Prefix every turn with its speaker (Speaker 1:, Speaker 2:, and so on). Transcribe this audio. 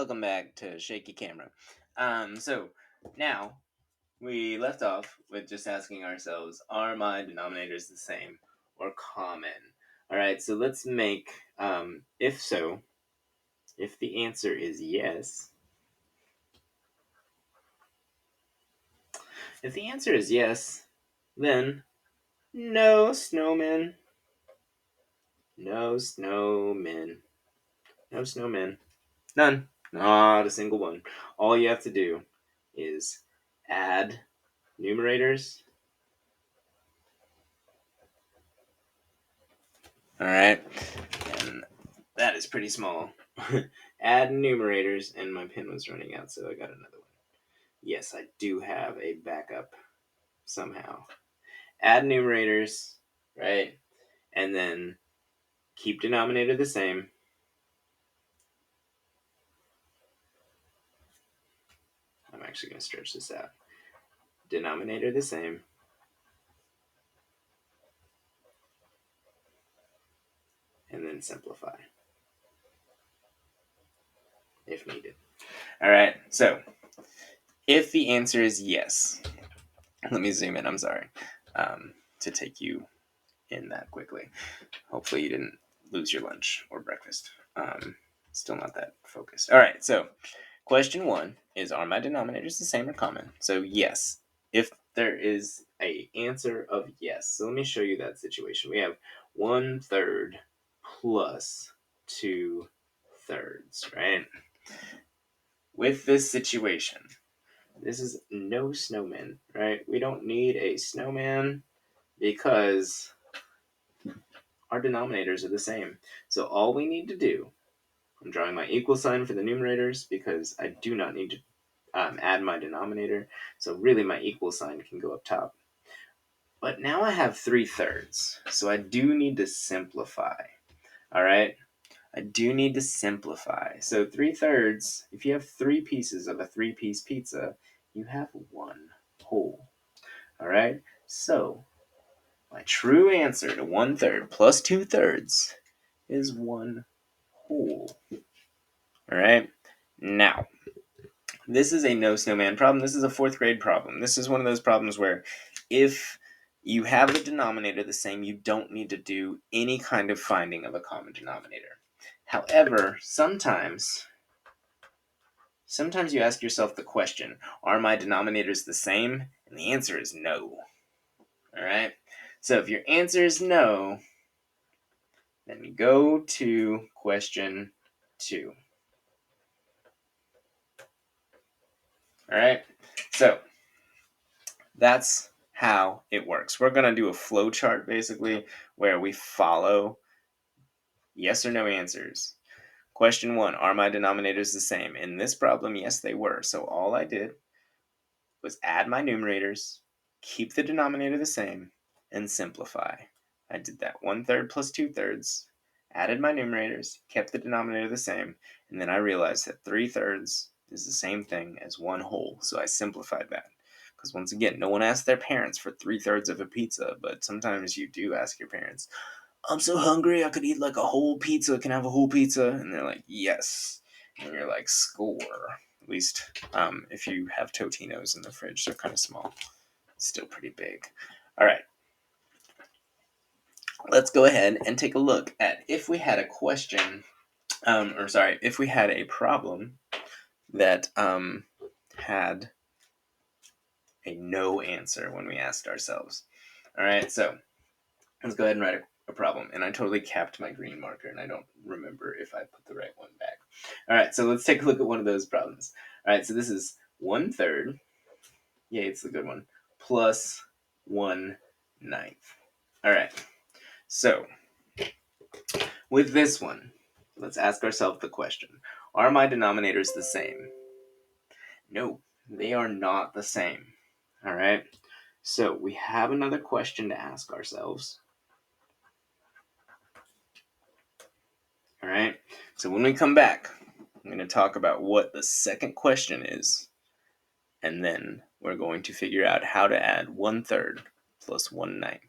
Speaker 1: welcome back to Shaky Camera. So now we left off with just asking ourselves, are my denominators the same or common? All right, so let's make, if so, if the answer is yes, then no snowmen. No snowmen. No snowmen. None. Not a single one. All you have to do is add numerators. All right. And that is pretty small. Add numerators, and my pen was running out, so I got another one. Yes, I do have a backup somehow. Add numerators, right? And then keep denominator the same. I'm actually going to stretch this out. Denominator the same. And then simplify if needed. All right, so if the answer is yes, let me zoom in, I'm sorry, to take you in that quickly. Hopefully you didn't lose your lunch or breakfast. Still not that focused. All right, so question 1 is, are my denominators the same or common? So yes, if there is a answer of yes. So let me show you that situation. We have 1/3 plus 2/3, right? With this situation, this is no snowman, right? We don't need a snowman because our denominators are the same. So all we need to do, I'm drawing my equal sign for the numerators because I do not need to add my denominator. So really my equal sign can go up top. But now I have 3/3. So I do need to simplify. All right. I do need to simplify. So 3/3, if you have 3 pieces of a 3-piece pizza, you have 1 whole. All right. So my true answer to 1/3 plus 2/3 is 1 whole. All right. Now, this is a no snowman problem. This is a 4th grade problem. This is one of those problems where if you have the denominator the same, you don't need to do any kind of finding of a common denominator. However, sometimes you ask yourself the question, are my denominators the same? And the answer is no. All right. So if your answer is no, then go to question 2. All right. So that's how it works. We're going to do a flow chart basically where we follow yes or no answers. Question 1, are my denominators the same? In this problem, yes, they were. So all I did was add my numerators, keep the denominator the same, and simplify. I did that 1/3 plus 2/3, added my numerators, kept the denominator the same, and then I realized that 3/3 is the same thing as 1 whole, so I simplified that. Because once again, no one asks their parents for 3/3 of a pizza, but sometimes you do ask your parents, I'm so hungry, I could eat like a whole pizza, can I have a whole pizza? And they're like, yes. And you're like, score. At least if you have Totinos in the fridge, they're kind of small. Still pretty big. All right. Let's go ahead and take a look at if we had a question, if we had a problem that had a no answer when we asked ourselves. All right, so let's go ahead and write a problem. And I totally capped my green marker, and I don't remember if I put the right one back. All right, so let's take a look at one of those problems. All right, so this is 1/3. Yay, it's the good one. Plus 1/9. All right, so with this one, let's ask ourselves the question, are my denominators the same? No, they are not the same. All right, so we have another question to ask ourselves. All right, so when we come back, I'm going to talk about what the second question is, and then we're going to figure out how to add 1/3 plus 1/9.